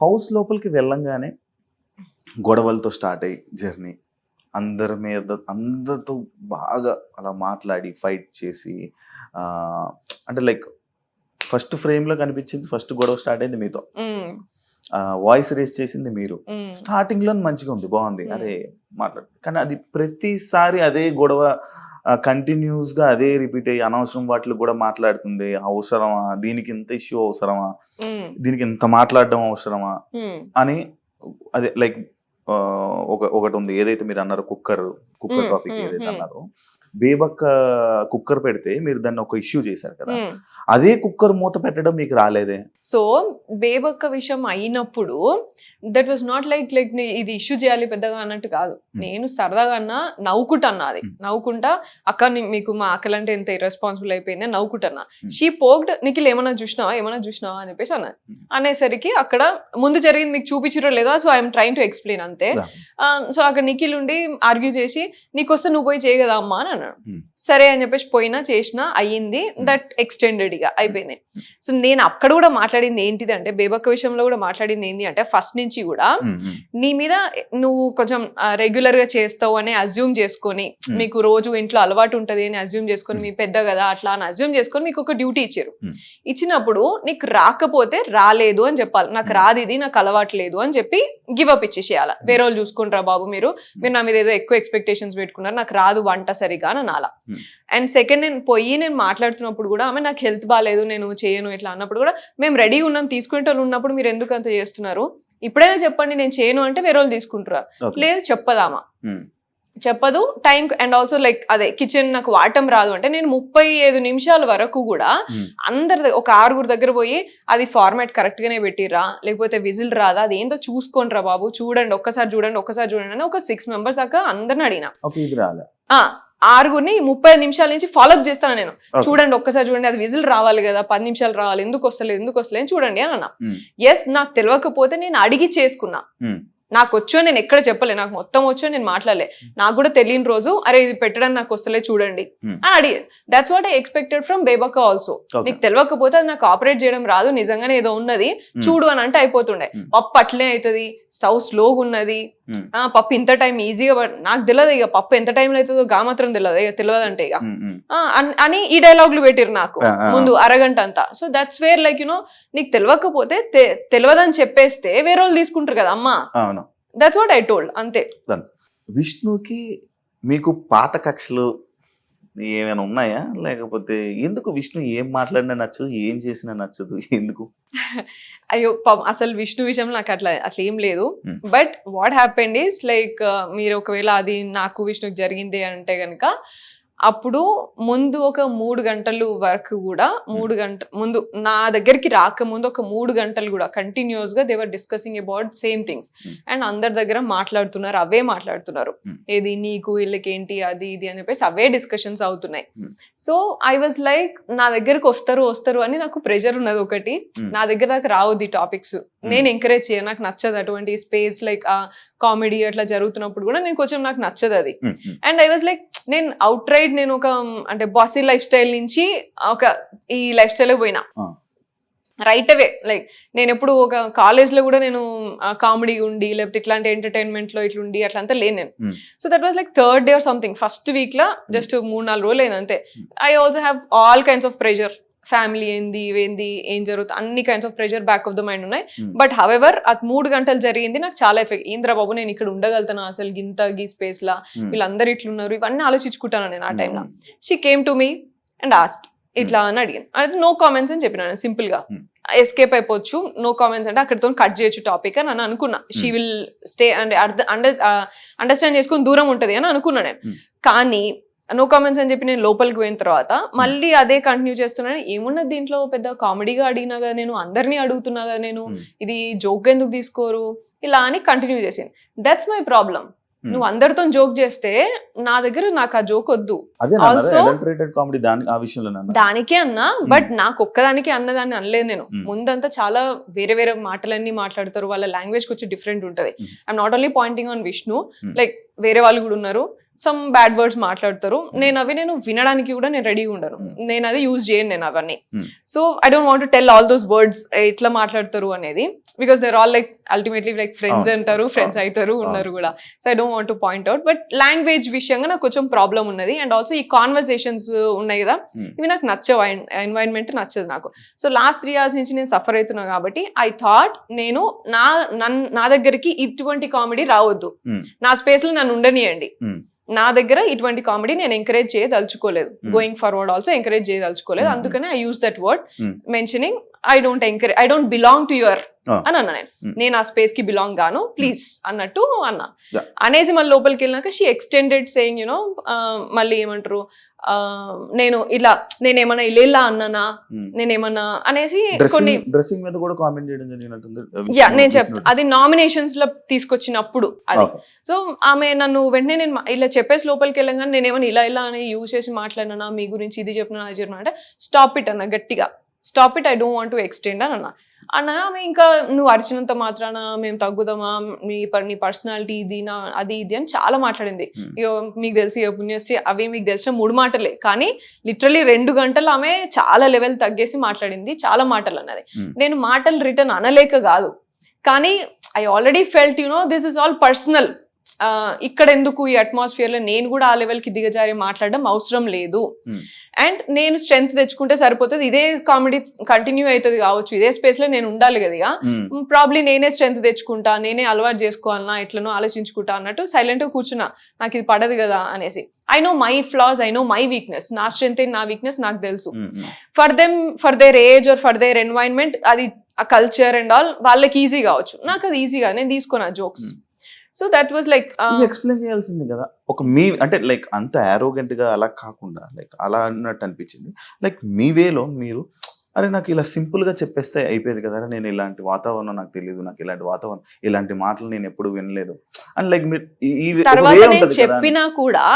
House లోపలికి వెళ్ళంగానే గొడవలతో start అయ్యి జర్నీ అందరితో బాగా అలా మాట్లాడి ఫైట్ చేసి అంటే లైక్ ఫస్ట్ ఫ్రేమ్లో కనిపించింది, ఫస్ట్ గొడవ స్టార్ట్ అయింది మీతో, వాయిస్ రేస్ చేసింది మీరు. స్టార్టింగ్లో మంచిగా ఉంది, బాగుంది, అరే మాట్లాడు. కానీ అది ప్రతిసారి అదే గొడవ కంటిన్యూస్గా అదే రిపీట్ అయ్యి అనవసరం వాటిలో కూడా మాట్లాడుతుంది. అవసరమా దీనికి ఇంత ఇష్యూ, అవసరమా దీనికి ఇంత మాట్లాడడం అవసరమా అని. అదే లైక్ ఒకటి ఉంది ఏదైతే మీరు అన్నారో, కుక్కర్ టాపిక్ ఏదైతే అన్నారో, బేబక్క కుక్కర్ పెడితే మీరు దాన్ని ఒక ఇష్యూ చేశారు కదా, అదే కుక్కర్ మూత పెట్టడం మీకు రాలేదే? సో బేబక్క విషయం అయినప్పుడు దట్ వాజ్ నాట్ లైక్ ఇది ఇష్యూ చేయాలి పెద్దగా అన్నట్టు కాదు. నేను సరదాగా నవ్వుకుంటా, అది నవ్వుకుంటా, అక్క మీకు మా అక్కలంటే ఎంత ఇర్రెస్పాన్సిబుల్ అయిపోయింది నవ్వుకుంటున్నా. షీ పోక్డ్, నిఖిల్ ఏమన్నా చూసినావా అని చెప్పేసి అన్నది. అనేసరికి అక్కడ ముందు జరిగింది మీకు చూపించరో లేదా, so I'm trying to explain అంతే. సో అక్కడ నిఖిల్ ఉండి ఆర్గ్యూ చేసి నీకు వస్తే నువ్వు పోయి చేయగదా అమ్మా అని అన్నాడు. సరే అని చెప్పేసి పోయినా చేసినా అయ్యింది, దట్ ఎక్స్టెండెడ్ గా అయిపోయింది. సో నేను అక్కడ కూడా మాట్లాడింది ఏంటిది అంటే, బేబక్క విషయంలో కూడా మాట్లాడింది ఏంటి అంటే, ఫస్ట్ నుంచి కూడా నీ మీద నువ్వు కొంచెం రెగ్యులర్ గా చేస్తావు అని అజ్యూమ్ చేసుకొని, మీకు రోజు ఇంట్లో అలవాటు ఉంటది అని అజ్యూమ్ చేసుకొని, మీ పెద్ద కదా అట్లా అని అజ్యూమ్ చేసుకొని మీకు ఒక డ్యూటీ ఇచ్చారు. ఇచ్చినప్పుడు నీకు రాకపోతే రాలేదు అని చెప్పాలి, నాకు రాదు ఇది, నాకు అలవాటు లేదు అని చెప్పి గివ్ అప్ ఇచ్చేసేయాలి. వేరే వాళ్ళు చూసుకుంటారా బాబు, మీరు నా మీద ఏదో ఎక్కువ ఎక్స్పెక్టేషన్స్ పెట్టుకున్నారు, నాకు రాదు వంట సరిగా అని అనాల. అండ్ సెకండ్, నేను మాట్లాడుతున్నప్పుడు కూడా ఆమె నాకు హెల్త్ బాగాలేదు నేను చేయను ఇట్లా అన్నప్పుడు కూడా, మేము రెడీ ఉన్నాం తీసుకునే వాళ్ళు ఉన్నప్పుడు మీరు ఎందుకు అంత చేస్తున్నారు, ఇప్పుడైనా చెప్పండి నేను చేయను అంటే వేరే వాళ్ళు తీసుకుంటారా, లేదు చెప్పదామా, చెప్పదు టైం. అండ్ ఆల్సో లైక్ అదే కిచెన్ నాకు వాడటం రాదు అంటే, నేను 35 నిమిషాల వరకు కూడా అందరి ఒక 6 దగ్గర పోయి అది ఫార్మాట్ కరెక్ట్ గానే పెట్టిరా, లేకపోతే విజిల్ రాదా, అది ఏందో చూసుకోండిరా బాబు, చూడండి ఒక్కసారి చూడండి అని ఒక 6 మెంబర్స్ దాకా అందరిని అడిగినా. 6 30 నిమిషాల నుంచి ఫాలోఅప్ చేస్తాను నేను. చూడండి ఒక్కసారి చూడండి, అది విజిల్ రావాలి కదా, 10 నిమిషాలు రావాలి, ఎందుకు వస్తలేదు చూడండి అని అన్నా. ఎస్, నాకు తెలియకపోతే నేను అడిగి చేసుకున్నా, నాకు వచ్చో నేను ఎక్కడ చెప్పలే, నాకు మొత్తం వచ్చో నేను మాట్లాడలే, నాకు కూడా తెలియని రోజు అరే ఇది పెట్టడం నాకు వస్తలే చూడండి అని అడిగి. That's what I expected from Bebakka also. నీకు తెలియకపోతే అది నాకు ఆపరేట్ చేయడం రాదు, నిజంగానే ఏదో ఉన్నది చూడు అని అంటే అయిపోతుండే. పప్పు అట్లే అవుతుంది, స్టవ్ స్లోగా ఉన్నది, పప్పు ఇంత టైం ఈజీగా, నాకు తెలియదు ఇక పప్పు ఎంత టైంలో అవుతుందో గా మాత్రం తెలియదు, ఇక తెలియదంటే ఇక అని ఈ డైలాగులు పెట్టిరు నాకు ముందు అరగంట అంతా. సో దట్స్ వేర్ లైక్ నీకు తెలియకపోతే తెలియదని చెప్పేస్తే వేరే వాళ్ళు తీసుకుంటారు కదా అమ్మా. దట్స్ వాట్ ఐ టోల్డ్ అంతే. విష్ణుకి మీకు పాత కక్షలు ఏమైనా ఉన్నాయా, లేకపోతే ఎందుకు విష్ణు ఏం మాట్లాడినా నచ్చదు, ఏం చేసినా నచ్చదు, ఎందుకు? అయ్యో అసలు విష్ణు విషయంలో నాకు అట్లా ఏం లేదు. But what happened is like, మీరు ఒకవేళ అది నాకు విష్ణుకి జరిగింది అంటే గనక, అప్పుడు ముందు ఒక 3 గంటలు వరకు కూడా, 3 గంటల ముందు నా దగ్గరికి రాకముందు ఒక 3 గంటలు కూడా కంటిన్యూస్ గా they were discussing about same things. And అందరి దగ్గర మాట్లాడుతున్నారు, అవే మాట్లాడుతున్నారు, ఏది నీకు వీళ్ళకి ఏంటి అది ఇది అని చెప్పేసి అవే డిస్కషన్స్ అవుతున్నాయి. సో ఐ వాజ్ లైక్, నా దగ్గరకు వస్తారు అని నాకు ప్రెషర్ ఉన్నది ఒకటి, నా దగ్గర దాకా రావద్దు ఈ టాపిక్స్, నేను ఎంకరేజ్ చేయను, నాకు నచ్చదు అటువంటి స్పేస్, లైక్ కామెడీ అట్లా జరుగుతున్నప్పుడు కూడా నేను కొంచెం నాకు నచ్చదు అది. అండ్ ఐ వాజ్ లైక్, నేను అవుట్ రైట్ నేను ఒక అంటే బాసీ లైఫ్ స్టైల్ నుంచి ఒక ఈ లైఫ్ స్టైల్ పోయినా రైట్ అవే. లైక్ నేను ఎప్పుడు ఒక కాలేజ్ లో కూడా నేను కామెడీ ఉండి, లేకపోతే ఇట్లాంటి ఎంటర్టైన్మెంట్ లో ఇట్లుండి అట్లా అంతా లేను నేను. So that was like 3rd day or something, first week law just 3-4 రోజులు అయింది అంతే. I also have all kinds of pressure, family ఏంది ఏం జరుగుతుంది, అన్ని kinds of pressure back of the mind ఉన్నాయి. బట్ హవెవర్ అది 3 గంటలు జరిగింది నాకు చాలా ఎఫెక్ట్. ఇంద్ర బాబు నేను ఇక్కడ ఉండగలుగుతాను అసలు గీ స్పేస్ లా, వీళ్ళందరూ ఇట్లున్నారు, ఇవన్నీ ఆలోచించుకుంటాను నేను ఆ టైంలో. She came to me and asked ఇట్లా అని అడిగాను. అంటే నో కామెంట్స్ అని చెప్పిన, సింపుల్ గా ఎస్కేప్ అయిపోవచ్చు, నో కామెంట్స్ అంటే అక్కడితో కట్ చేయొచ్చు టాపిక్ అని అనుకున్నా. She will stay and understand చేసుకుని దూరం ఉంటది అని అనుకున్నా నేను. కానీ నో కామెంట్స్ అని చెప్పి నేను లోపలికి పోయిన తర్వాత మళ్ళీ అదే కంటిన్యూ చేస్తున్నాను. ఏమున్నది దీంట్లో, పెద్ద కామెడీగా అడిగినా కదా నేను, అందరినీ అడుగుతున్నా కదా నేను, ఇది జోక్ ఎందుకు తీసుకోరు ఇలా అని కంటిన్యూ చేసింది. That's my problem. నువ్వు అందరితో జోక్ చేస్తే నా దగ్గర నాకు ఆ జోక్ వద్దు. ఆల్సో దానికే అన్నా, బట్ నాకు ఒక్కదానికి అన్నదాన్ని అనలేదు నేను. ముందంతా చాలా వేరే వేరే మాటలన్నీ మాట్లాడతారు, వాళ్ళ లాంగ్వేజ్ కొంచెం డిఫరెంట్ ఉంటది. I'm not only pointing on Vishnu, like వేరే వాళ్ళు కూడా ఉన్నారు. సమ్ బ్యాడ్ వర్డ్స్ మాట్లాడతారు. నేను వినడానికి కూడా నేను రెడీగా ఉండను. నేను అది యూజ్ చేయను నేను అవన్నీ. So I don't want to tell all those words ఎట్లా మాట్లాడతారు అనేది, because there all like ultimately like friends అంటారు, ఫ్రెండ్స్ అవుతారు, ఉన్నారు కూడా. So I don't want to point out. But language విషయంగా నాకు కొంచెం ప్రాబ్లం ఉన్నది. అండ్ ఆల్సో ఈ కాన్వర్సేషన్స్ ఉన్నాయి కదా, ఇవి నాకు నచ్చవు. ఎన్వైరన్మెంట్ నచ్చదు నాకు. సో లాస్ట్ 3 years నుంచి నేను సఫర్ అవుతున్నా కాబట్టి ఐ థాట్ నేను నా దగ్గరికి ఇటువంటి కామెడీ రావద్దు, నా స్పేస్ లో నన్ను ఉండనియండి, నా దగ్గర ఇటువంటి కామెడీ నేను ఎంకరేజ్ చేయదలుచుకోలేదు, గోయింగ్ ఫార్వర్డ్ ఆల్సో ఎంకరేజ్ చేయదలుచుకోలేదు. అందుకనే I use that word mentioning I don't belong to your అని అన్నా. నేను ఆ స్పేస్ కి బిలాంగ్ గాను, ప్లీజ్ అన్నట్టు అన్నా. అనేసి మళ్ళీ లోపలికి వెళ్ళినాక షీ ఎక్స్టెండెడ్ సేయింగ్ యునో మళ్ళీ ఏమంటారు, నేనేమన్నా ఇలా అన్నానా, నేనేమన్నా అనేసి కొన్ని డ్రెస్సింగ్ మీద కూడా కామెంట్ చేయడం జరిగినట్టుంది. నేను చెప్తా, అది నామినేషన్స్ లో తీసుకొచ్చినప్పుడు అది. సో ఆమె నన్ను వెంటనే నేను ఇలా చెప్పేసి లోపలికి వెళ్ళగానే నేనేమన్నా ఇలా అని యూజ్ చేసి మాట్లాడినా, మీ గురించి ఇది చెప్పినా అది చెప్పినా అంటే స్టాప్ ఇట్ అన్న, గట్టిగా stop it, I don't want to extend అని అన్న. ఆమె ఇంకా నువ్వు అరిచినంత మాత్రాన మేము తగ్గుదామా, నీ పర్సనాలిటీ ఇది నా అది ఇది అని చాలా మాట్లాడింది. ఇగో మీకు తెలిసి పుణ్యశ్రీ అవి మీకు తెలిసిన 3 మాటలే, కానీ లిటరలీ 2 గంటలు ఆమె చాలా లెవెల్ తగ్గేసి మాట్లాడింది, చాలా మాటలు అన్నది. నేను మాటలు రిటర్న్ అనలేక కాదు, కానీ I already felt this is all personal. ఇక్కడ ఎందుకు ఈ అట్మాస్ఫియర్ లో నేను కూడా ఆ లెవెల్ కి దిగజారి మాట్లాడడం అవసరం లేదు. అండ్ నేను స్ట్రెంగ్త్ తెచ్చుకుంటే సరిపోతుంది, ఇదే కామెడీ కంటిన్యూ అవుతుంది కావచ్చు, ఇదే స్పేస్ లో నేను ఉండాలి కదా, ప్రాబ్లీ నేనే స్ట్రెంగ్త్ తెచ్చుకుంటా, నేనే అలవాటు చేసుకోవాలన్నా, ఎట్లనో ఆలోచించుకుంటా అన్నట్టు సైలెంట్ గా కూర్చున్నా, నాకు ఇది పడదు కదా అనేసి. I know my floss, I know my weakness, నా స్ట్రెంగ్త్ నా వీక్నెస్ నాకు తెలుసు. For their age or for their environment, అది ఆ కల్చర్ అండ్ ఆల్ వాళ్ళకి ఈజీ కావచ్చు, నాకు అది ఈజీగా నేను తీసుకున్నా jokes. So that was like explain చేయాల్సింది కదా, ఒక మీ అంటే లైక్ అంత ఆరోగెంట్ గా అలా కాకుండా లైక్ అలా అన్నట్టు అనిపించింది. లైక్ మీ వేలో మీరు అరే నాకు ఇలా సింపుల్ గా చెప్పేస్తే అయిపోయేది కదా, నేను ఇలాంటి వాతావరణం నాకు తెలియదు, నాకు ఇలాంటి వాతావరణం ఇలాంటి మాటలు నేను ఎప్పుడు వినలేదు అండ్ లైక్ మీరు తర్వాత నేను చెప్పినా కూడా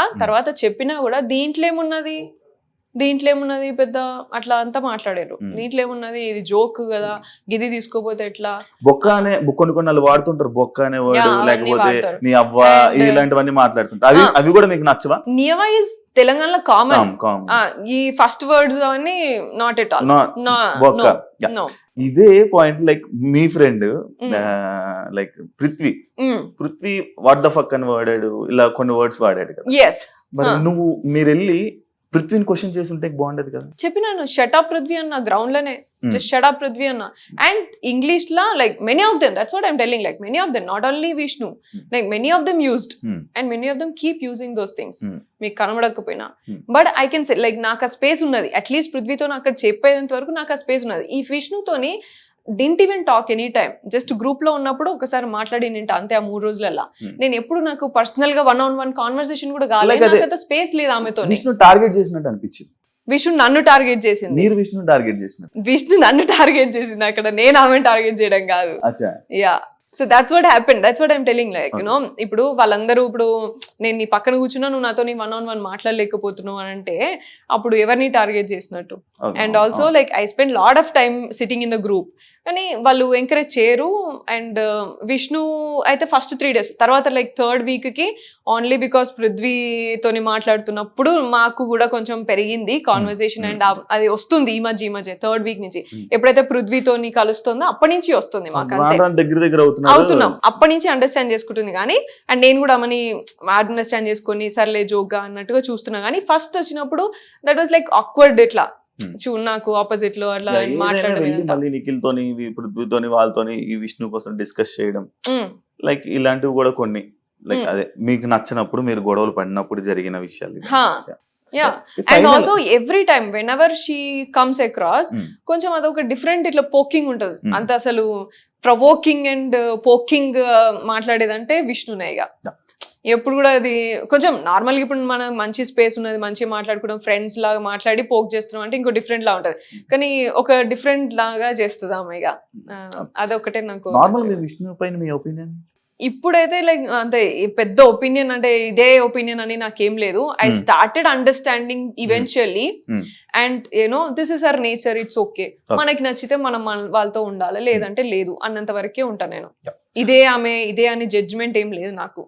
దీంట్లో ఏమున్నది పెద్ద అట్లా అంతా మాట్లాడారు. దీంట్లో ఏమున్నది, ఇది జోక్ కదా, గిది తీసుకోపోతే ఎట్లా, బొక్క అనే కొన్ని వాళ్ళు వాడుతుంటారు, బొక్క అనే వర్డ్, లేకపోతే నీ అవ్వ, ఇలాంటివన్నీ మాట్లాడుతుంటారు. అవి కూడా మీకు నచ్చవా? నియవా ఇస్ తెలంగాణలో కామన్. ఈ ఫస్ట్ వర్డ్స్ అవన్నీ నాట్ ఎట్ ఆల్ బొక్క. ఇదే point like me friend like Prithvi what the fuck అని వాడాడు, ఇలా కొన్ని వర్డ్స్ వాడాడు కదా. మరి మీరు వెళ్ళి పృథ్వీని క్వశ్చన్ చేసి ఉంటే బాగుండేది కదా. చెప్పినాను షటప్ పృథ్వీ అన్న, గ్రౌండ్ లోనే జస్ట్ షటప్ పృథ్వీ అన్న. అండ్ ఇంగ్లీష్ లా like many of them, that's what I'm telling, like many of them, not only Vishnu, like many of them used and many of them keep using those things. మీకు కనబడకపోయినా but I can say like నాకు ఆ space ఉన్నది, at least పృథ్వీతో అక్కడ చెప్పేంత వరకు నాకు ఆ స్పేస్ ఉన్నది. ఈ విష్ణుతోని didn't even talk any time, just group లో ఉన్నప్పుడు ఒకసారి మాట్లాడి నింట అంతే. ఆ 3 రోజులలో నేను ఎప్పుడు నాకు పర్సనల్ గా 1-on-1 కాన్వర్సేషన్ కూడా కాలేదు, నాకు స్పేస్ లేదు ఆమెతో. టార్గెట్ చేసినట్టు అనిపించింది. విష్ణు నన్ను టార్గెట్ చేసింది, విష్ణు టార్గెట్ చేసింది, విష్ణు నన్ను టార్గెట్ చేసింది అక్కడ, నేను ఆమె టార్గెట్ చేయడం కాదు. Yeah, so that's what happened, that's what I'm telling. Like you know ఇప్పుడు వాళ్ళందరూ, ఇప్పుడు నేను నీ పక్కన కూర్చున్నా, నువ్వు నాతో 1-on-1 మాట్లాడలేకపోతున్నావు అని అంటే అప్పుడు ఎవరిని టార్గెట్ చేసినట్టు. And also like I spend lot of time sitting in the group, కానీ వాళ్ళు ఎంకరేజ్ చేయరు. అండ్ విష్ణు అయితే ఫస్ట్ 3 days, తర్వాత లైక్ 3rd week కి ఓన్లీ బికాస్ పృథ్వీతోని మాట్లాడుతున్నప్పుడు మాకు కూడా కొంచెం పెరిగింది కాన్వర్సేషన్. అండ్ అది వస్తుంది ఈ మధ్య 3rd week నుంచి, ఎప్పుడైతే పృథ్వీతోని కలుస్తుందో అప్పటి నుంచి వస్తుంది మాకు, అంతే అవుతున్నాం, అప్పటి నుంచి అండర్స్టాండ్ చేసుకుంటుంది. కానీ అండ్ నేను కూడా మని అండర్స్టాండ్ చేసుకొని సర్లే జోక్గా అన్నట్టుగా చూస్తున్నా. కానీ ఫస్ట్ వచ్చినప్పుడు దట్ వాజ్ లైక్ ఆక్వర్డ్, ఇట్లా నాకు ఆపోజిట్ లో అట్లా మాట్లాడడం, నిఖిల్ తోని పృథ్వీతోని వాళ్ళతోని ఈ విష్ణు కోసం డిస్కస్ చేయడం, లైక్ ఇలాంటివి కూడా కొన్ని లైక్ అదే మీకు నచ్చినప్పుడు మీరు గొడవలు పడినప్పుడు జరిగిన విషయాలు. And also every time when ever she comes across కొంచెం అదొక డిఫరెంట్ ఇట్లా పోకింగ్ ఉంటది. అంత అసలు ప్రవోకింగ్ అండ్ పోకింగ్ మాట్లాడేదంటే విష్ణునేగా. ఎప్పుడు కూడా అది కొంచెం నార్మల్గా ఇప్పుడు మనం మంచి స్పేస్ ఉన్నది, మంచిగా మాట్లాడుకోవడం, ఫ్రెండ్స్ లాగా మాట్లాడి పోక్ చేస్తున్నాం అంటే ఇంకో డిఫరెంట్ లా ఉంటది. కానీ ఒక డిఫరెంట్ లాగా చేస్తుంది ఆమె. అదొకటే నాకు. విష్ణు పైన మీ ఒపీనియన్? ఇప్పుడైతే లైక్ అంతే పెద్ద ఒపీనియన్ అంటే ఇదే ఒపీనియన్ అని నాకేం లేదు. I started understanding eventually and you know this is our nature, it's okay. మనకి నచ్చితే మనం వాళ్ళతో ఉండాలి, లేదంటే లేదు అన్నంత వరకే ఉంటా నేను. ఇదే ఆమె ఇదే అని జడ్జ్మెంట్ ఏం లేదు నాకు.